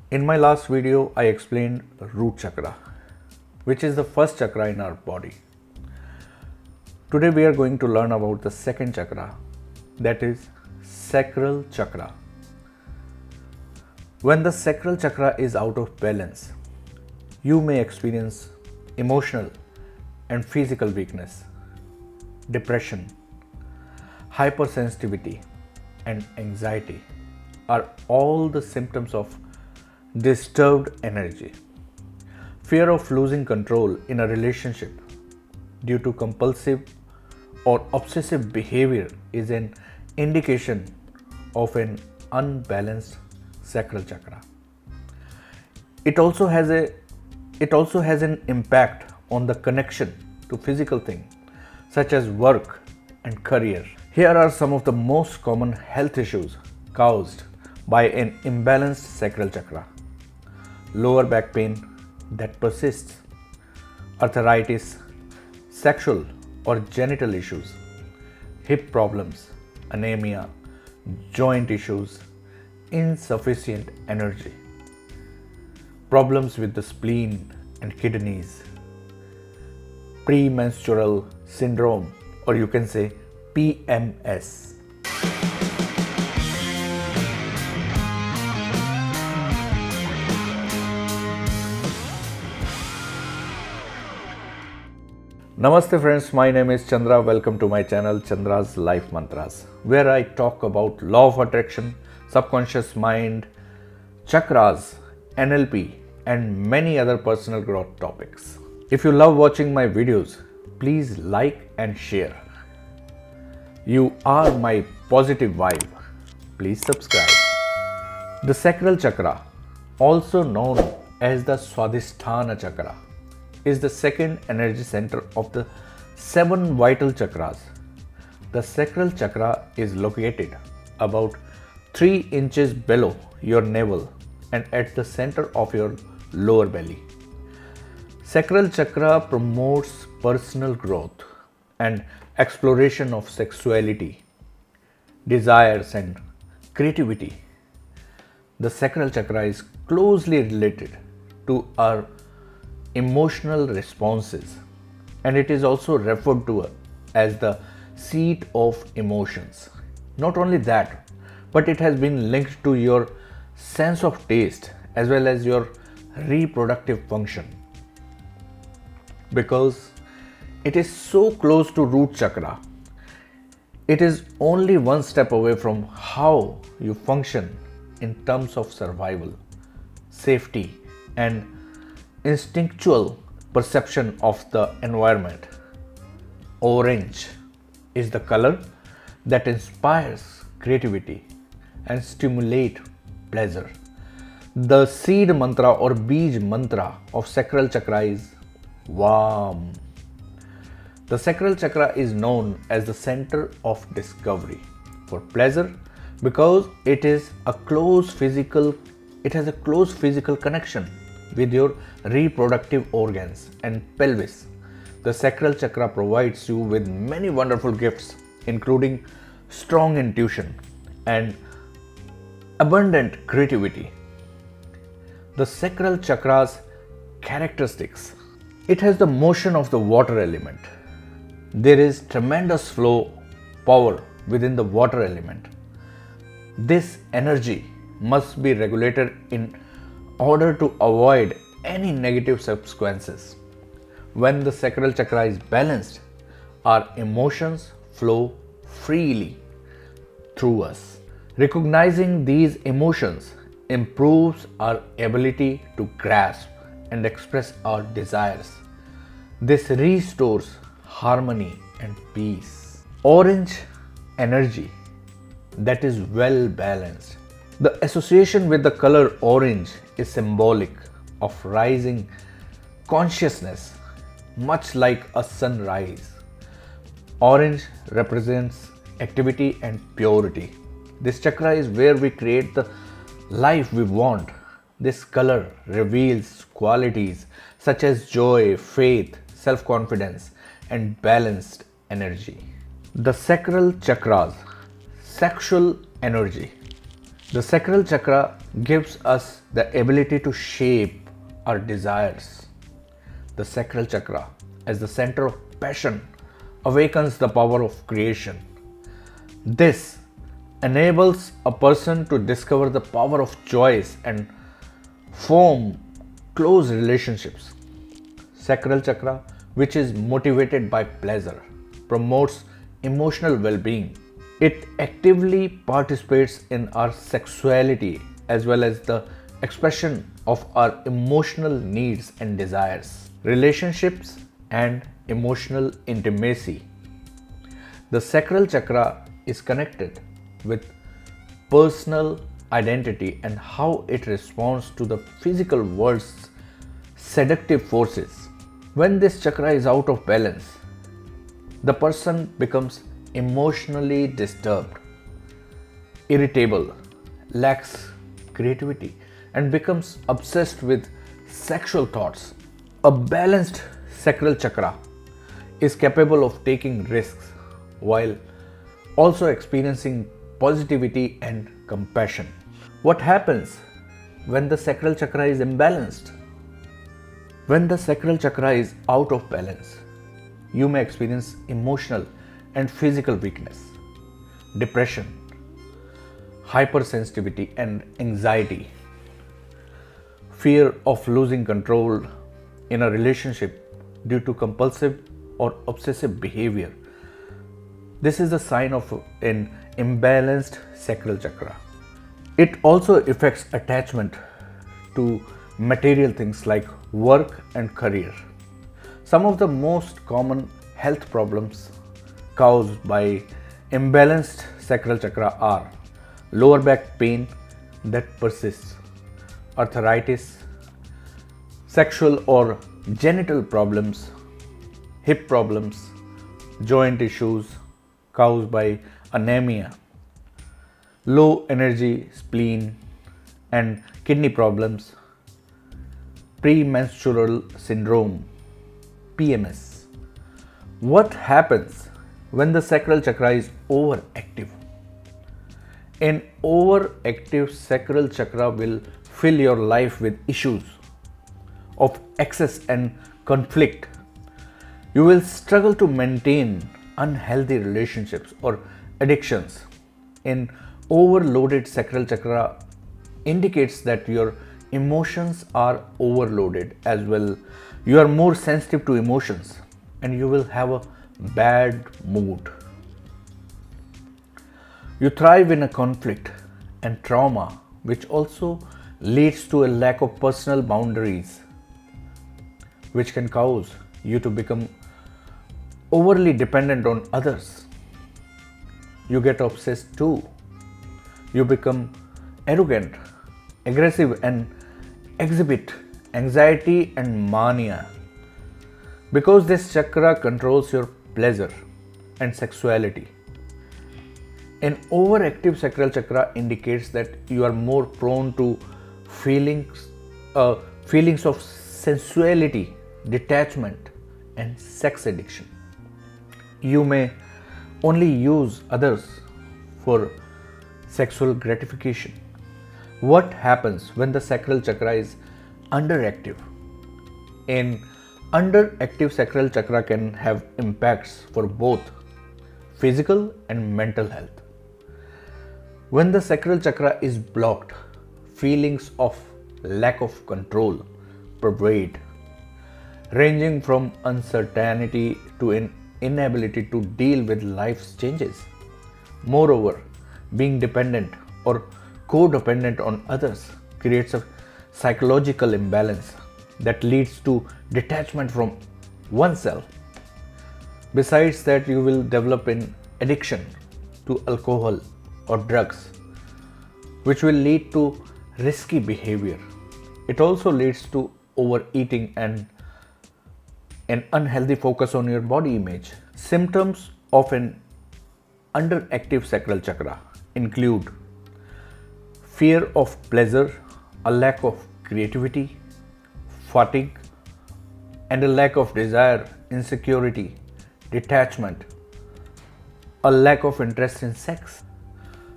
In my last video, I explained root chakra, which is the first chakra in our body. Today, we are going to learn about the second chakra, that is sacral chakra. When the sacral chakra is out of balance, you may experience emotional and physical weakness, depression, hypersensitivity, and anxiety are all the symptoms of disturbed energy. Fear of losing control in a relationship due to compulsive or obsessive behavior is an indication of an unbalanced sacral chakra. It also has an impact on the connection to physical things such as work and career. Here are some of the most common health issues caused by an imbalanced sacral chakra. Lower back pain that persists, arthritis, sexual or genital issues, hip problems, anemia, joint issues, insufficient energy, problems with the spleen and kidneys, premenstrual syndrome, or you can say PMS. Namaste friends, my name is Chandra. Welcome to my channel Chandra's Life Mantras, where I talk about law of attraction, subconscious mind, chakras, NLP, and many other personal growth topics. If you love watching my videos, please like and share. You are my positive vibe. Please subscribe. The sacral chakra, also known as the Swadhisthana chakra, is the second energy center of the 7 vital chakras. The sacral chakra is located about 3 inches below your navel and at the center of your lower belly. Sacral chakra promotes personal growth and exploration of sexuality, desires, and creativity. The sacral chakra is closely related to our emotional responses, and it is also referred to as the seat of emotions. Not only that, but it has been linked to your sense of taste as well as your reproductive function. Because it is so close to root chakra, it is only one step away from how you function in terms of survival, safety, and instinctual perception of the environment. Orange is the color that inspires creativity and stimulate pleasure. The seed mantra or Bij mantra of sacral chakra is Vam. The sacral chakra is known as the center of discovery for pleasure because it has a close physical connection with your reproductive organs and pelvis. The sacral chakra provides you with many wonderful gifts, including strong intuition and abundant creativity. The sacral chakra's characteristics: it has the motion of the water element. There is tremendous flow power within the water element. This energy must be regulated in order to avoid any negative consequences. When the sacral chakra is balanced, our emotions flow freely through us. Recognizing these emotions improves our ability to grasp and express our desires. This restores harmony and peace. Orange energy that is well balanced. The association with the color orange is symbolic of rising consciousness, much like a sunrise. Orange represents activity and purity. This chakra is where we create the life we want. This color reveals qualities such as joy, faith, self-confidence, and balanced energy. The sacral chakra's sexual energy The sacral chakra gives us the ability to shape our desires. The sacral chakra, as the center of passion, awakens the power of creation. This enables a person to discover the power of choice and form close relationships. Sacral chakra, which is motivated by pleasure, promotes emotional well being. It actively participates in our sexuality as well as the expression of our emotional needs and desires, relationships, and emotional intimacy. The sacral chakra is connected with personal identity and how it responds to the physical world's seductive forces. When this chakra is out of balance, the person becomes emotionally disturbed, irritable, lacks creativity, and becomes obsessed with sexual thoughts. A balanced sacral chakra is capable of taking risks while also experiencing positivity and compassion. What happens when the sacral chakra is imbalanced? When the sacral chakra is out of balance, you may experience emotional and physical weakness, depression, hypersensitivity, and anxiety, fear of losing control in a relationship due to compulsive or obsessive behavior. This is a sign of an imbalanced sacral chakra. It also affects attachment to material things like work and career. Some of the most common health problems caused by imbalanced sacral chakra are lower back pain that persists, arthritis, sexual or genital problems, hip problems, joint issues caused by anemia, low energy spleen, and kidney problems, premenstrual syndrome, PMS. What happens when the sacral chakra is overactive? An overactive sacral chakra will fill your life with issues of excess and conflict. You will struggle to maintain unhealthy relationships or addictions. An overloaded sacral chakra indicates that your emotions are overloaded as well. You are more sensitive to emotions and you will have a bad mood. You thrive in a conflict and trauma, which also leads to a lack of personal boundaries, which can cause you to become overly dependent on others. You get obsessed too. You become arrogant, aggressive, and exhibit anxiety and mania. Because this chakra controls your pleasure and sexuality. An overactive sacral chakra indicates that you are more prone to feelings of sensuality, detachment, and sex addiction. You may only use others for sexual gratification. What happens when the sacral chakra is underactive? An underactive sacral chakra can have impacts for both physical and mental health. When the sacral chakra is blocked, feelings of lack of control pervade, ranging from uncertainty to an inability to deal with life's changes. Moreover, being dependent or codependent on others creates a psychological imbalance that leads to detachment from oneself. Besides that, you will develop an addiction to alcohol or drugs, which will lead to risky behavior. It also leads to overeating and an unhealthy focus on your body image. Symptoms of an underactive sacral chakra include fear of pleasure, a lack of creativity, fatigue, and a lack of desire, insecurity, detachment, a lack of interest in sex.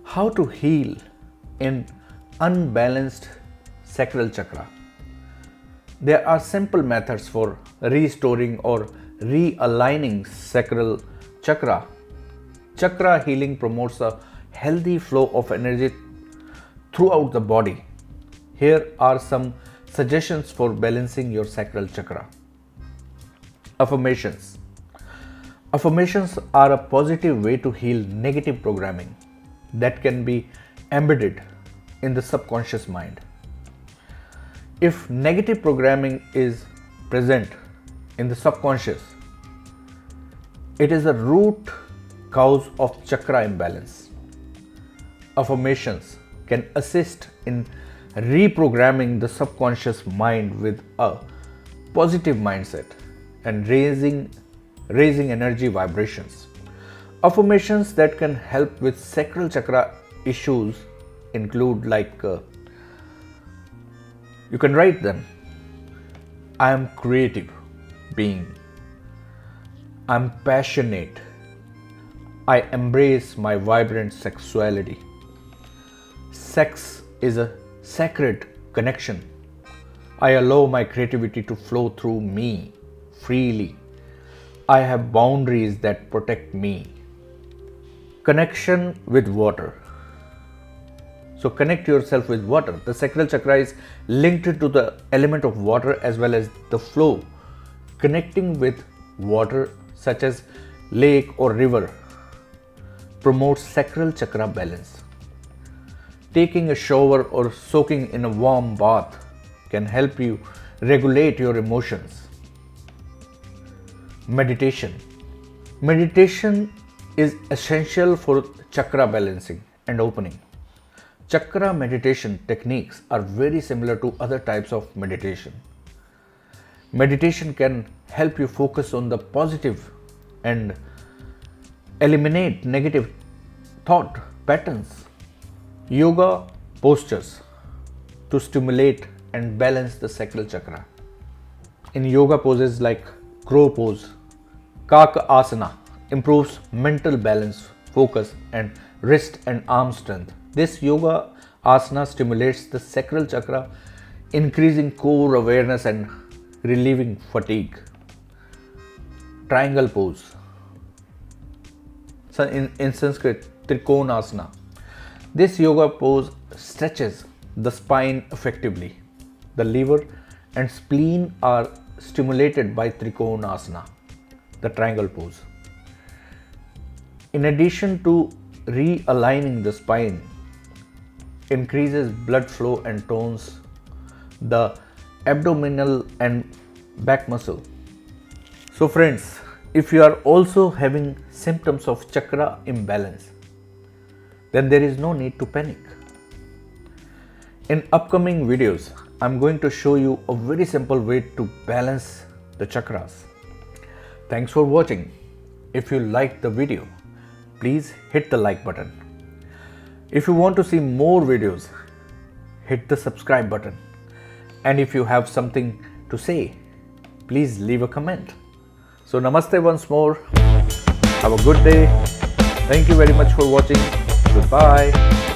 How to heal in unbalanced sacral chakra. There are simple methods for restoring or realigning sacral chakra. Chakra healing promotes a healthy flow of energy throughout the body. Here are some suggestions for balancing your sacral chakra. Affirmations. Affirmations are a positive way to heal negative programming that can be embedded in the subconscious mind. If negative programming is present in the subconscious, it is a root cause of chakra imbalance. Affirmations can assist in reprogramming the subconscious mind with a positive mindset and raising energy vibrations. Affirmations that can help with sacral chakra issues include you can write them. I am creative being. I'm passionate. I embrace my vibrant sexuality. Sex is a sacred connection. I allow my creativity to flow through me freely. I have boundaries that protect me. Connection with water. So connect yourself with water. The sacral chakra is linked to the element of water as well as the flow. Connecting with water such as lake or river promotes sacral chakra balance. Taking a shower or soaking in a warm bath can help you regulate your emotions. Meditation. Meditation is essential for chakra balancing and opening. Chakra meditation techniques are very similar to other types of meditation. Meditation can help you focus on the positive and eliminate negative thought patterns. Yoga postures to stimulate and balance the sacral chakra. In yoga poses like crow pose, Kaka asana improves mental balance, focus, and wrist and arm strength. This yoga asana stimulates the sacral chakra, increasing core awareness and relieving fatigue. Triangle pose. So in Sanskrit, Trikonasana. This yoga pose stretches the spine effectively. The liver and spleen are stimulated by Trikonasana, the triangle pose. In addition to realigning the spine, increases blood flow and tones the abdominal and back muscle. So friends, if you are also having symptoms of chakra imbalance, then there is no need to panic. In upcoming videos, I'm going to show you a very simple way to balance the chakras. Thanks for watching. If you liked the video, please hit the like button. If you want to see more videos, hit the subscribe button. And if you have something to say, please leave a comment. So namaste once more. Have a good day. Thank you very much for watching. Goodbye.